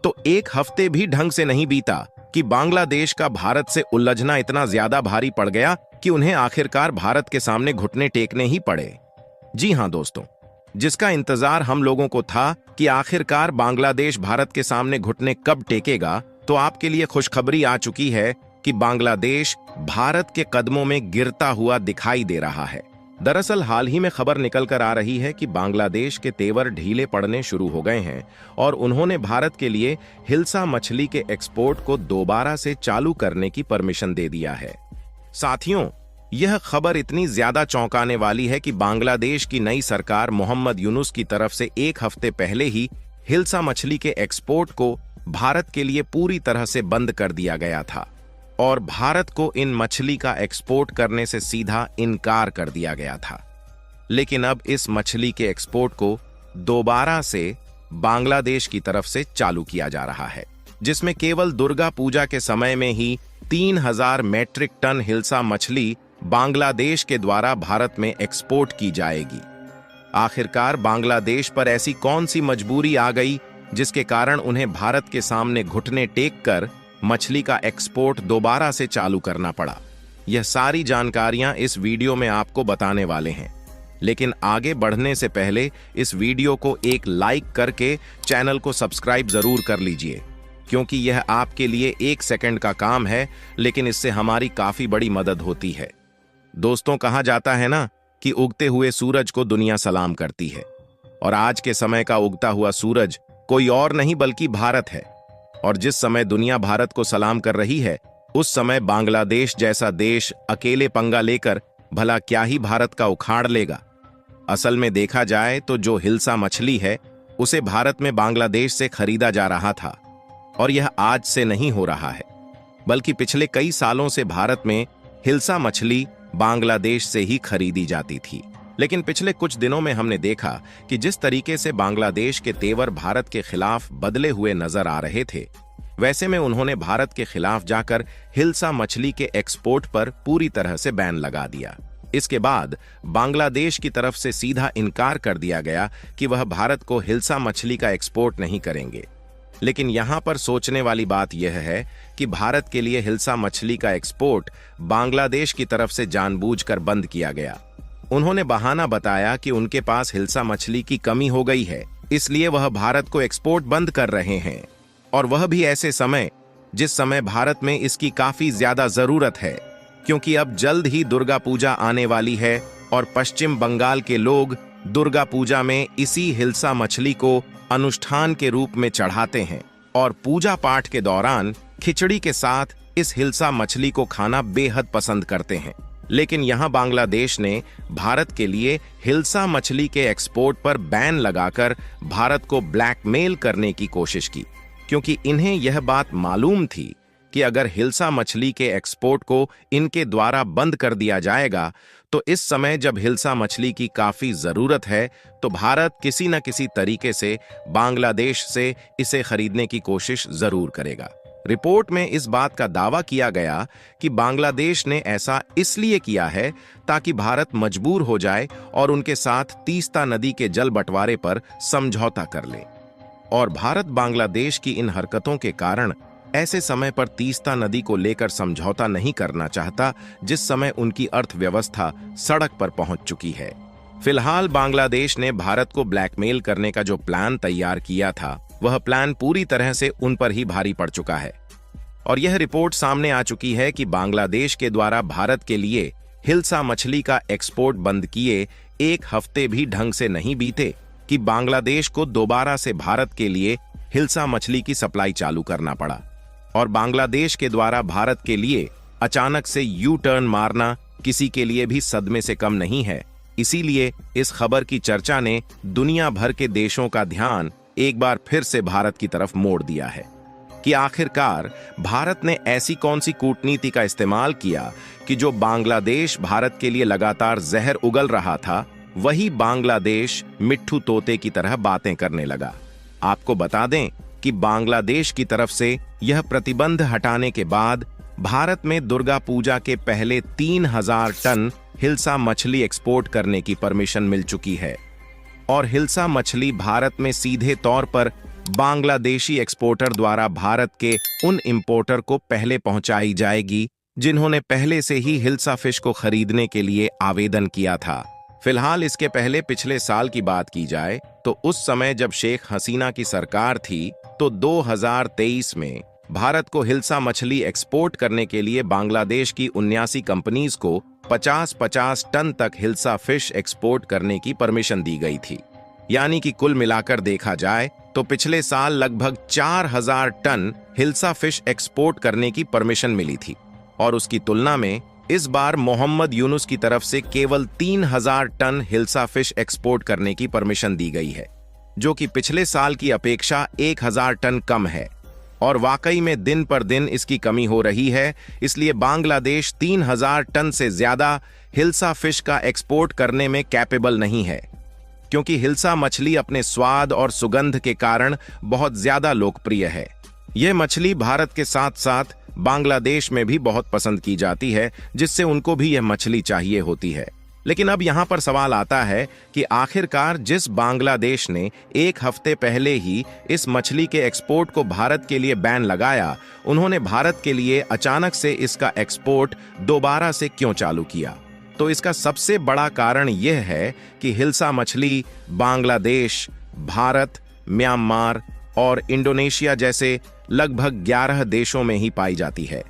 तो एक हफ्ते भी ढंग से नहीं बीता कि बांग्लादेश का भारत से उलझना इतना ज्यादा भारी पड़ गया कि उन्हें आखिरकार भारत के सामने घुटने टेकने ही पड़े। जी हां दोस्तों, जिसका इंतजार हम लोगों को था कि आखिरकार बांग्लादेश भारत के सामने घुटने कब टेकेगा, तो आपके लिए खुशखबरी आ चुकी है कि बांग्लादेश भारत के कदमों में गिरता हुआ दिखाई दे रहा है। दरअसल हाल ही में खबर निकल कर आ रही है कि बांग्लादेश के तेवर ढीले पड़ने शुरू हो गए हैं और उन्होंने भारत के लिए हिल्सा मछली के एक्सपोर्ट को दोबारा से चालू करने की परमिशन दे दिया है। साथियों, यह खबर इतनी ज्यादा चौंकाने वाली है कि बांग्लादेश की नई सरकार मोहम्मद यूनुस की तरफ से एक हफ्ते पहले ही हिल्सा मछली के एक्सपोर्ट को भारत के लिए पूरी तरह से बंद कर दिया गया था और भारत को इन मछली का एक्सपोर्ट करने से सीधा इनकार कर दिया गया था। लेकिन अब इस मछली के एक्सपोर्ट को दोबारा से बांग्लादेश की तरफ से चालू किया जा रहा है, जिसमें केवल दुर्गा पूजा के समय में ही 3000 मैट्रिक टन हिल्सा मछली बांग्लादेश के द्वारा भारत में एक्सपोर्ट की जाएगी। आखिरकार बांग्लादेश पर ऐसी कौन सी मजबूरी आ गई जिसके कारण उन्हें भारत के सामने घुटने टेक कर मछली का एक्सपोर्ट दोबारा से चालू करना पड़ा? यह सारी जानकारियां इस वीडियो में आपको बताने वाले हैं। लेकिन आगे बढ़ने से पहले इस वीडियो को एक लाइक करके चैनल को सब्सक्राइब जरूर कर लीजिए, क्योंकि यह आपके लिए 1 सेकंड का काम है, लेकिन इससे हमारी काफी बड़ी मदद होती है। दोस्तों, कहा जाता है ना कि उगते हुए सूरज को दुनिया सलाम करती है, और आज के समय का उगता हुआ सूरज कोई और नहीं बल्कि भारत है। और जिस समय दुनिया भारत को सलाम कर रही है, उस समय बांग्लादेश जैसा देश अकेले पंगा लेकर भला क्या ही भारत का उखाड़ लेगा। असल में देखा जाए तो जो हिल्सा मछली है उसे भारत में बांग्लादेश से खरीदा जा रहा था, और यह आज से नहीं हो रहा है, बल्कि पिछले कई सालों से भारत में हिल्सा मछली बांग्लादेश से ही खरीदी जाती थी। लेकिन पिछले कुछ दिनों में हमने देखा कि जिस तरीके से बांग्लादेश के तेवर भारत के खिलाफ बदले हुए नजर आ रहे थे, वैसे में उन्होंने भारत के खिलाफ जाकर हिल्सा मछली के एक्सपोर्ट पर पूरी तरह से बैन लगा दिया। इसके बाद बांग्लादेश की तरफ से सीधा इनकार कर दिया गया कि वह भारत को हिल्सा मछली का एक्सपोर्ट नहीं करेंगे। लेकिन यहां पर सोचने वाली बात यह है कि भारत के लिए हिल्सा मछली का एक्सपोर्ट बांग्लादेश की तरफ से जानबूझकर बंद किया गया। उन्होंने बहाना बताया कि उनके पास हिल्सा मछली की कमी हो गई है, इसलिए वह भारत को एक्सपोर्ट बंद कर रहे हैं, और वह भी ऐसे समय जिस समय भारत में इसकी काफी ज्यादा जरूरत है, क्योंकि अब जल्द ही दुर्गा पूजा आने वाली है और पश्चिम बंगाल के लोग दुर्गा पूजा में इसी हिल्सा मछली को अनुष्ठान के रूप में चढ़ाते हैं और पूजा पाठ के दौरान खिचड़ी के साथ इस हिल्सा मछली को खाना बेहद पसंद करते हैं। लेकिन यहां बांग्लादेश ने भारत के लिए हिल्सा मछली के एक्सपोर्ट पर बैन लगाकर भारत को ब्लैकमेल करने की कोशिश की, क्योंकि इन्हें यह बात मालूम थी कि अगर हिल्सा मछली के एक्सपोर्ट को इनके द्वारा बंद कर दिया जाएगा तो इस समय जब हिल्सा मछली की काफी जरूरत है, तो भारत किसी न किसी तरीके से बांग्लादेश से इसे खरीदने की कोशिश जरूर करेगा। रिपोर्ट में इस बात का दावा किया गया कि बांग्लादेश ने ऐसा इसलिए किया है ताकि भारत मजबूर हो जाए और उनके साथ तीस्ता नदी के जल बंटवारे पर समझौता कर ले। और भारत बांग्लादेश की इन हरकतों के कारण ऐसे समय पर तीस्ता नदी को लेकर समझौता नहीं करना चाहता जिस समय उनकी अर्थव्यवस्था सड़क पर पहुंच चुकी है। फिलहाल बांग्लादेश ने भारत को ब्लैकमेल करने का जो प्लान तैयार किया था, वह प्लान पूरी तरह से उन पर ही भारी पड़ चुका है, और यह रिपोर्ट सामने आ चुकी है कि बांग्लादेश के द्वारा भारत के लिए हिल्सा मछली का एक्सपोर्ट बंद किए एक हफ्ते भी ढंग से नहीं बीते कि बांग्लादेश को दोबारा से भारत के लिए हिल्सा मछली की सप्लाई चालू करना पड़ा। और बांग्लादेश के द्वारा भारत के लिए अचानक से यू टर्न मारना किसी के लिए भी सदमे से कम नहीं है। इसीलिए इस खबर की चर्चा ने दुनिया भर के देशों का ध्यान एक बार फिर से भारत की तरफ मोड़ दिया है कि आखिरकार भारत ने ऐसी कौन सी कूटनीति का इस्तेमाल किया कि जो बांग्लादेश भारत के लिए लगातार जहर उगल रहा था, वही बांग्लादेश मिट्ठू तोते की तरह बातें करने लगा। आपको बता दें कि बांग्लादेश की तरफ से यह प्रतिबंध हटाने के बाद भारत में दुर्गा पूजा के पहले 3000 टन हिल्सा मछली एक्सपोर्ट करने की परमिशन मिल चुकी है, और हिल्सा मछली भारत में सीधे तौर पर बांग्लादेशी एक्सपोर्टर द्वारा भारत के उन इंपोर्टर को पहले पहुंचाई जाएगी जिन्होंने पहले से ही हिल्सा फिश को खरीदने के लिए आवेदन किया था। फिलहाल इसके पहले पिछले साल की बात की जाए तो उस समय जब शेख हसीना की सरकार थी तो 2023 में भारत को हिल्सा मछली एक्सपोर्ट करने के लिए बांग्लादेश की 79 कंपनीज को 50-50 टन तक हिल्सा फिश एक्सपोर्ट करने की परमिशन दी गई थी। यानी कि कुल मिलाकर देखा जाए तो पिछले साल लगभग 4000 टन हिल्सा फिश एक्सपोर्ट करने की परमिशन मिली थी और उसकी तुलना में इस बार मोहम्मद यूनुस की तरफ से केवल 3000 टन हिल्सा फिश एक्सपोर्ट करने की परमिशन दी गई है, जो कि पिछले साल की अपेक्षा 1000 टन कम है। और वाकई में दिन पर दिन इसकी कमी हो रही है, इसलिए बांग्लादेश 3000 टन से ज्यादा हिल्सा फिश का एक्सपोर्ट करने में कैपेबल नहीं है, क्योंकि हिल्सा मछली अपने स्वाद और सुगंध के कारण बहुत ज्यादा लोकप्रिय है। यह मछली भारत के साथ साथ बांग्लादेश में भी बहुत पसंद की जाती है, जिससे उनको भी यह मछली चाहिए होती है। लेकिन अब यहाँ पर सवाल आता है कि आखिरकार जिस बांग्लादेश ने एक हफ्ते पहले ही इस मछली के एक्सपोर्ट को भारत के लिए बैन लगाया, उन्होंने भारत के लिए अचानक से इसका एक्सपोर्ट दोबारा से क्यों चालू किया? तो इसका सबसे बड़ा कारण यह है कि हिल्सा मछली बांग्लादेश, भारत, म्यांमार और इंडोनेशिया जैसे लगभग 11 देशों में ही पाई जाती है।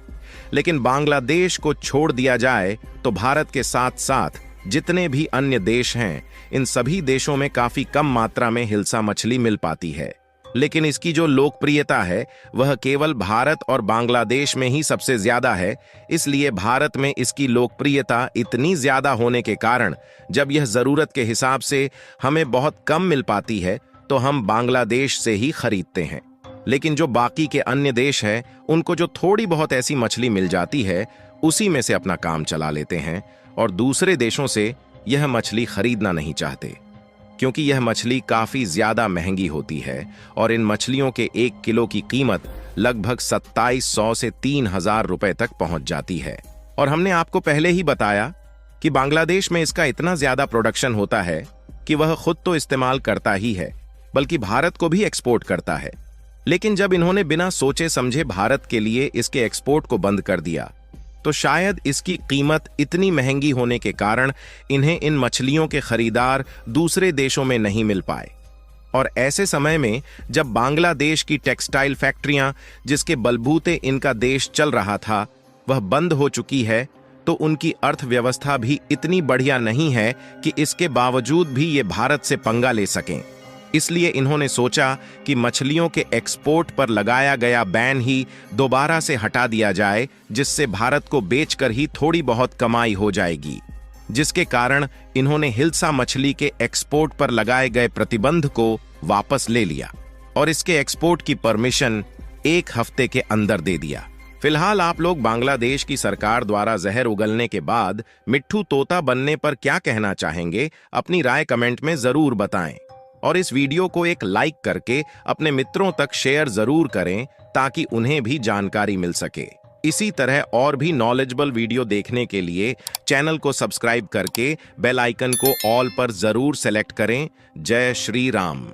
लेकिन बांग्लादेश को छोड़ दिया जाए तो भारत के साथ साथ जितने भी अन्य देश हैं, इन सभी देशों में काफी कम मात्रा में हिल्सा मछली मिल पाती है। लेकिन इसकी जो लोकप्रियता है वह केवल भारत और बांग्लादेश में ही सबसे ज्यादा है। इसलिए भारत में इसकी लोकप्रियता इतनी ज्यादा होने के कारण जब यह जरूरत के हिसाब से हमें बहुत कम मिल पाती है तो हम बांग्लादेश से ही खरीदते हैं। लेकिन जो बाकी के अन्य देश हैं, उनको जो थोड़ी बहुत ऐसी मछली मिल जाती है उसी में से अपना काम चला लेते हैं और दूसरे देशों से यह मछली खरीदना नहीं चाहते, क्योंकि यह मछली काफी ज्यादा महंगी होती है और इन मछलियों के 1 किलो की कीमत लगभग 2700 से 3000 रुपए तक पहुंच जाती है। और हमने आपको पहले ही बताया कि बांग्लादेश में इसका इतना ज्यादा प्रोडक्शन होता है कि वह खुद तो इस्तेमाल करता ही है, बल्कि भारत को भी एक्सपोर्ट करता है। लेकिन जब इन्होंने बिना सोचे समझे भारत के लिए इसके एक्सपोर्ट को बंद कर दिया, तो शायद इसकी कीमत इतनी महंगी होने के कारण इन्हें इन मछलियों के खरीदार दूसरे देशों में नहीं मिल पाए। और ऐसे समय में जब बांग्लादेश की टेक्सटाइल फैक्ट्रियां, जिसके बलबूते इनका देश चल रहा था, वह बंद हो चुकी है, तो उनकी अर्थव्यवस्था भी इतनी बढ़िया नहीं है कि इसके बावजूद भी ये भारत से पंगा ले सकें। इसलिए इन्होंने सोचा कि मछलियों के एक्सपोर्ट पर लगाया गया बैन ही दोबारा से हटा दिया जाए, जिससे भारत को बेचकर ही थोड़ी बहुत कमाई हो जाएगी। जिसके कारण इन्होंने हिल्सा मछली के एक्सपोर्ट पर लगाए गए प्रतिबंध को वापस ले लिया और इसके एक्सपोर्ट की परमिशन 1 हफ्ते के अंदर दे दिया। फिलहाल आप लोग बांग्लादेश की सरकार द्वारा जहर उगलने के बाद मिट्ठू तोता बनने पर क्या कहना चाहेंगे? अपनी राय कमेंट में जरूर बताएं और इस वीडियो को एक लाइक करके अपने मित्रों तक शेयर जरूर करें ताकि उन्हें भी जानकारी मिल सके। इसी तरह और भी नॉलेजेबल वीडियो देखने के लिए चैनल को सब्सक्राइब करके बेल आइकन को ऑल पर जरूर सेलेक्ट करें। जय श्री राम।